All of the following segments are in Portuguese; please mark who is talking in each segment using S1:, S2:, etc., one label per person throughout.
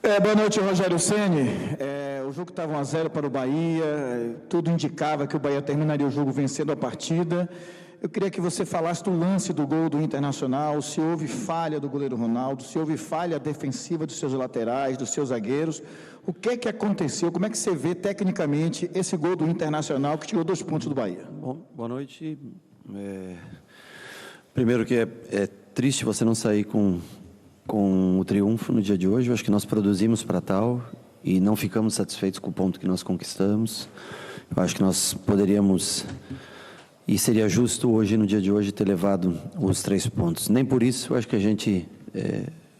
S1: Boa noite, Rogério Ceni. O jogo estava 1-0 para o Bahia, tudo indicava que o Bahia terminaria o jogo vencendo a partida. Eu queria que você falasse do lance do gol do Internacional, se houve falha do goleiro Ronaldo, se houve falha defensiva dos seus laterais, dos seus zagueiros. O que é que aconteceu? Como é que você vê tecnicamente esse gol do Internacional que tirou 2 pontos do Bahia?
S2: Bom, boa noite. Primeiro que é triste você não sair com o triunfo no dia de hoje. Eu acho que nós produzimos para tal e não ficamos satisfeitos com o ponto que nós conquistamos. Eu acho que nós poderíamos, e seria justo hoje, no dia de hoje, ter levado os 3 pontos. Nem por isso, eu acho que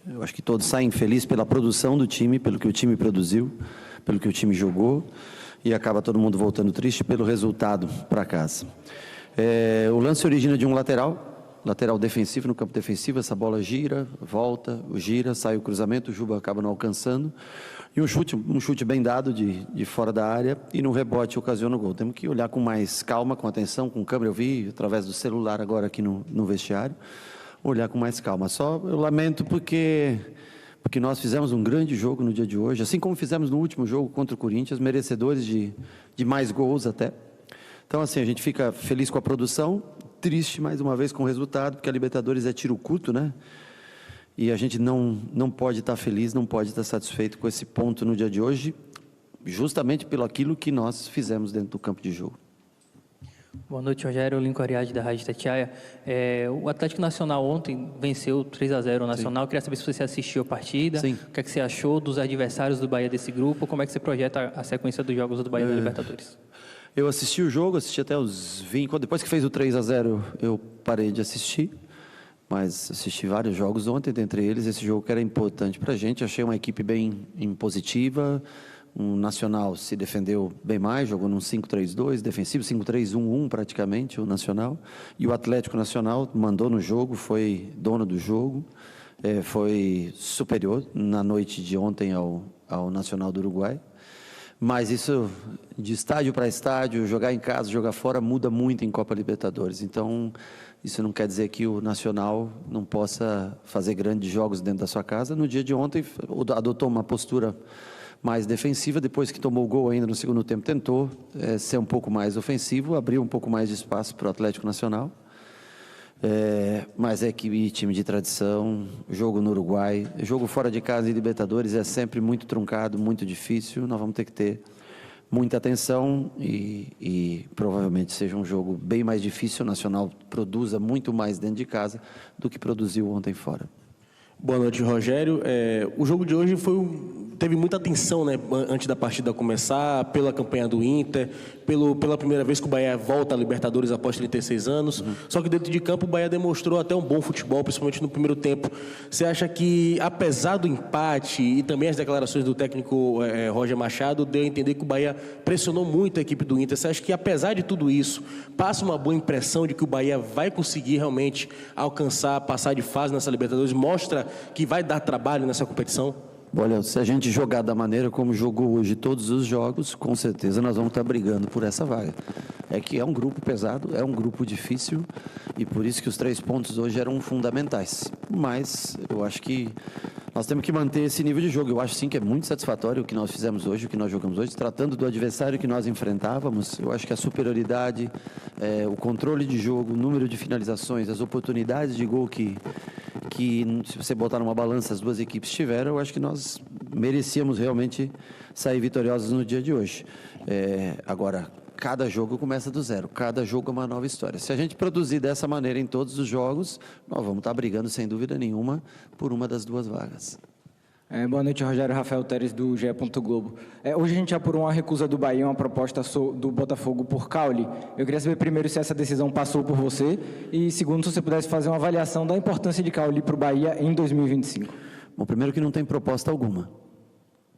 S2: eu acho que todos saem felizes pela produção do time, pelo que o time produziu, pelo que o time jogou, e acaba todo mundo voltando triste pelo resultado para casa. O lance origina de um lateral defensivo, no campo defensivo. Essa bola gira, volta, sai o cruzamento, o Juba acaba não alcançando, e um chute bem dado de fora da área, e no rebote ocasiona o gol. Temos que olhar com mais calma, com atenção, com câmera. Eu vi através do celular agora aqui no vestiário, olhar com mais calma. Só eu lamento porque nós fizemos um grande jogo no dia de hoje, assim como fizemos no último jogo contra o Corinthians, merecedores de mais gols até. Então, assim, a gente fica feliz com a produção, triste mais uma vez com o resultado, porque a Libertadores é tiro curto, né? E a gente não pode estar feliz, não pode estar satisfeito com esse ponto no dia de hoje, justamente pelo aquilo que nós fizemos dentro do campo de jogo.
S3: Boa noite, Rogério. Lincoln Ariade, da Rádio Itatiaia. O Atlético Nacional ontem venceu 3-0 o Nacional. Sim. Queria saber se você assistiu a partida. Sim. O que é que você achou dos adversários do Bahia desse grupo? Como é que você projeta a sequência dos jogos do Bahia na Libertadores?
S2: Eu assisti o jogo, assisti até os 20. Depois que fez o 3-0, eu parei de assistir. Mas assisti vários jogos ontem, dentre eles esse jogo que era importante para a gente. Achei uma equipe bem positiva. O Nacional se defendeu bem mais, jogou num 5-3-2, defensivo, 5-3-1-1 praticamente, o Nacional. E o Atlético Nacional mandou no jogo, foi dono do jogo, foi superior na noite de ontem ao Nacional do Uruguai. Mas isso, de estádio para estádio, jogar em casa, jogar fora, muda muito em Copa Libertadores. Então, isso não quer dizer que o Nacional não possa fazer grandes jogos dentro da sua casa. No dia de ontem, adotou uma postura mais defensiva. Depois que tomou o gol ainda no segundo tempo, tentou ser um pouco mais ofensivo, abriu um pouco mais de espaço para o Atlético Nacional. Mas time de tradição, jogo no Uruguai, jogo fora de casa em Libertadores é sempre muito truncado, muito difícil. Nós vamos ter que ter muita atenção e provavelmente seja um jogo bem mais difícil. O Nacional produza muito mais dentro de casa do que produziu ontem fora.
S4: Boa noite, Rogério. O jogo de hoje teve muita atenção, né, antes da partida começar, pela campanha do Inter, pela primeira vez que o Bahia volta à Libertadores após 36 anos. Só que dentro de campo o Bahia demonstrou até um bom futebol, principalmente no primeiro tempo. Você acha que, apesar do empate e também as declarações do técnico Roger Machado, deu a entender que o Bahia pressionou muito a equipe do Inter? Você acha que, apesar de tudo isso, passa uma boa impressão de que o Bahia vai conseguir realmente passar de fase nessa Libertadores? Mostra que vai dar trabalho nessa competição?
S2: Olha, se a gente jogar da maneira como jogou hoje todos os jogos, com certeza nós vamos estar brigando por essa vaga. É que é um grupo pesado, é um grupo difícil, e por isso que os 3 pontos hoje eram fundamentais. Mas eu acho que nós temos que manter esse nível de jogo. Eu acho sim que é muito satisfatório o que nós fizemos hoje, o que nós jogamos hoje, tratando do adversário que nós enfrentávamos. Eu acho que a superioridade, o controle de jogo, o número de finalizações, as oportunidades de gol que se você botar numa balança as duas equipes tiveram, eu acho que nós merecíamos realmente sair vitoriosos no dia de hoje. Agora, cada jogo começa do zero, cada jogo é uma nova história. Se a gente produzir dessa maneira em todos os jogos, nós vamos estar brigando sem dúvida nenhuma por uma das 2 vagas.
S5: Boa noite, Rogério. Rafael Teres, do GE. Globo. Hoje a gente apurou uma recusa do Bahia, uma proposta do Botafogo por Caule. Eu queria saber primeiro se essa decisão passou por você e segundo, se você pudesse fazer uma avaliação da importância de Caule para o Bahia em 2025.
S2: Bom, primeiro que não tem proposta alguma,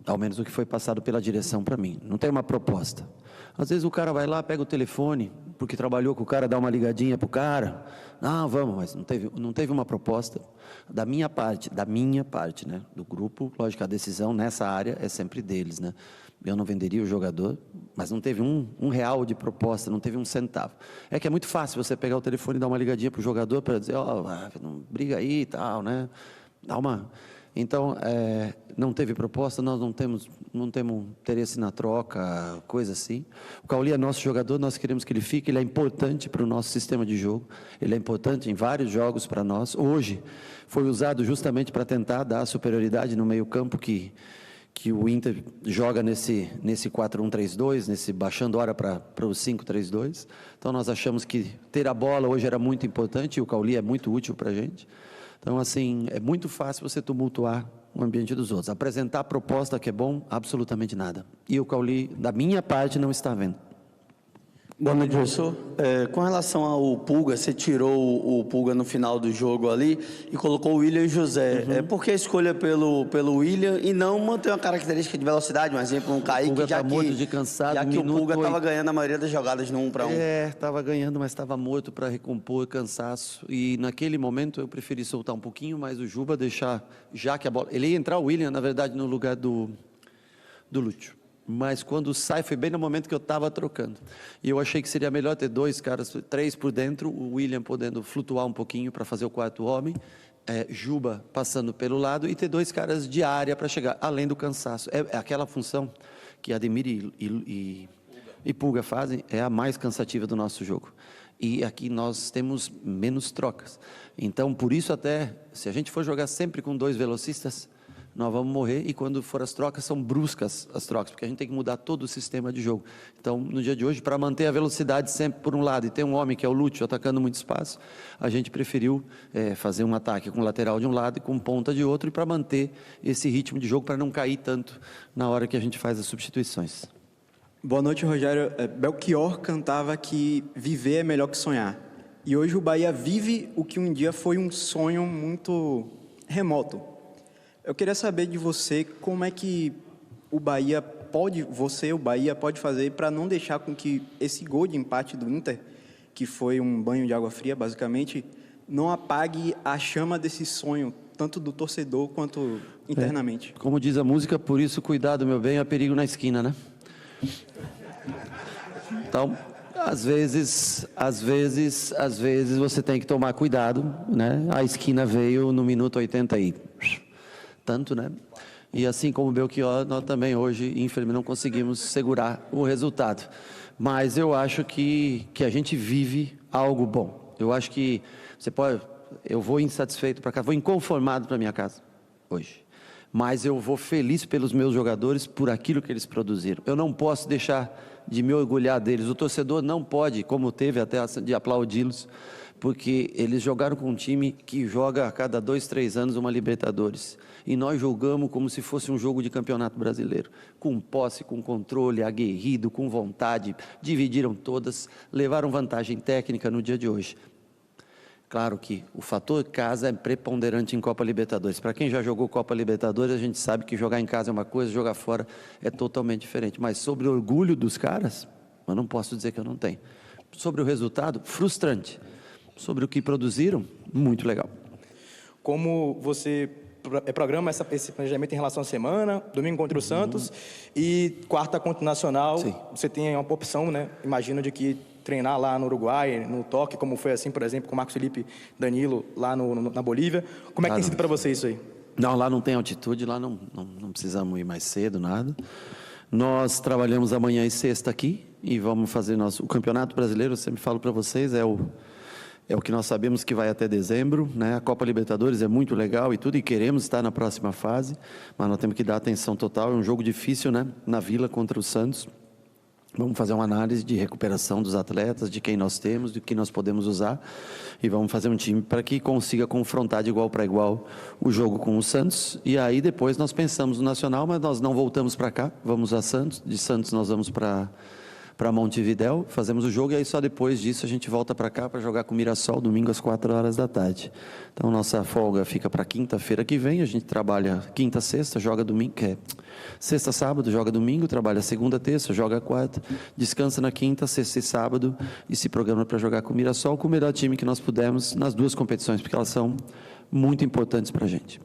S2: ao menos o que foi passado pela direção para mim. Não tem uma proposta. Às vezes o cara vai lá, pega o telefone, porque trabalhou com o cara, dá uma ligadinha para o cara. Não, vamos, mas não teve uma proposta. Da minha parte, né, do grupo, lógico, a decisão nessa área é sempre deles, né. Eu não venderia o jogador, mas não teve um real de proposta, não teve um centavo. É que é muito fácil você pegar o telefone e dar uma ligadinha para o jogador para dizer, não briga aí e tal, né. Então, não teve proposta, nós não temos interesse na troca, coisa assim. O Cauli é nosso jogador, nós queremos que ele fique, ele é importante para o nosso sistema de jogo, ele é importante em vários jogos para nós. Hoje, foi usado justamente para tentar dar superioridade no meio-campo que o Inter joga nesse 4-1-3-2, baixando hora para o 5-3-2. Então, nós achamos que ter a bola hoje era muito importante e o Cauli é muito útil para a gente. Então, assim, é muito fácil você tumultuar o ambiente dos outros. Apresentar a proposta que é bom, absolutamente nada. E o Cauli, da minha parte, não está vendo.
S6: Boa noite, professor. Com relação ao Pulga, você tirou o Pulga no final do jogo ali e colocou o William e José. Por que a escolha pelo William e não manter uma característica de velocidade, um exemplo, um Kaique,
S2: já que
S6: o Pulga estava ganhando a maioria das jogadas no 1 para 1?
S2: Estava ganhando, mas estava morto para recompor cansaço. E naquele momento eu preferi soltar um pouquinho mais o Juba, deixar, já que a bola... Ele ia entrar o William, na verdade, no lugar do Lúcio. Mas quando sai, foi bem no momento que eu estava trocando. E eu achei que seria melhor ter 2 caras, 3 por dentro, o William podendo flutuar um pouquinho para fazer o quarto homem, Juba passando pelo lado e ter 2 caras de área para chegar, além do cansaço. É aquela função que Ademir e Pulga fazem, é a mais cansativa do nosso jogo. E aqui nós temos menos trocas. Então, por isso até, se a gente for jogar sempre com 2 velocistas, nós vamos morrer, e quando for as trocas, são bruscas as trocas, porque a gente tem que mudar todo o sistema de jogo. Então, no dia de hoje, para manter a velocidade sempre por um lado, e ter um homem que é o Lúcio atacando muito espaço, a gente preferiu fazer um ataque com lateral de um lado e com ponta de outro, e para manter esse ritmo de jogo, para não cair tanto na hora que a gente faz as substituições.
S7: Boa noite, Rogério. Belchior cantava que viver é melhor que sonhar. E hoje o Bahia vive o que um dia foi um sonho muito remoto. Eu queria saber de você como é que o Bahia pode fazer para não deixar com que esse gol de empate do Inter, que foi um banho de água fria, basicamente, não apague a chama desse sonho, tanto do torcedor quanto internamente.
S2: Como diz a música, por isso cuidado, meu bem, há perigo na esquina, né? Então, às vezes você tem que tomar cuidado, né? A esquina veio no minuto 80 e tanto, né? E assim como o Belchior, nós também hoje, infelizmente, não conseguimos segurar o resultado. Mas eu acho que a gente vive algo bom. Eu acho que eu vou insatisfeito para casa, vou inconformado para minha casa hoje. Mas eu vou feliz pelos meus jogadores, por aquilo que eles produziram. Eu não posso deixar de me orgulhar deles. O torcedor não pode, como teve até de aplaudi-los, porque eles jogaram com um time que joga a cada 2, 3 anos uma Libertadores. E nós jogamos como se fosse um jogo de campeonato brasileiro, com posse, com controle, aguerrido, com vontade, dividiram todas, levaram vantagem técnica no dia de hoje. Claro que o fator casa é preponderante em Copa Libertadores. Para quem já jogou Copa Libertadores, a gente sabe que jogar em casa é uma coisa, jogar fora é totalmente diferente. Mas sobre o orgulho dos caras, eu não posso dizer que eu não tenho. Sobre o resultado, frustrante. Sobre o que produziram, muito legal.
S8: Como você programa esse planejamento em relação à semana, domingo contra o Santos e quarta contra o Nacional, sim, você tem uma opção, né? Imagino de que treinar lá no Uruguai, no Toque, como foi assim, por exemplo, com o Marcos Felipe Danilo lá na Bolívia. Como é que tem sido para você isso aí?
S2: Não, lá não tem altitude, lá não precisamos ir mais cedo, nada. Nós trabalhamos amanhã e sexta aqui e vamos fazer o Campeonato Brasileiro, eu sempre falo para vocês, é o que nós sabemos que vai até dezembro, né? A Copa Libertadores é muito legal e tudo, e queremos estar na próxima fase, mas nós temos que dar atenção total, é um jogo difícil, né? Na Vila contra o Santos. Vamos fazer uma análise de recuperação dos atletas, de quem nós temos, do que nós podemos usar, e vamos fazer um time para que consiga confrontar de igual para igual o jogo com o Santos. E aí depois nós pensamos no Nacional, mas nós não voltamos para cá, vamos a Santos, de Santos nós vamos para Montevidéu, fazemos o jogo e aí só depois disso a gente volta para cá para jogar com o Mirassol, domingo às 4h da tarde. Então nossa folga fica para quinta-feira que vem, a gente trabalha quinta, sexta, joga domingo, sexta, sábado, joga domingo, trabalha segunda, terça, joga quarta, descansa na quinta, sexta e sábado e se programa para jogar com o Mirassol, com o melhor time que nós pudermos nas duas competições, porque elas são muito importantes para a gente.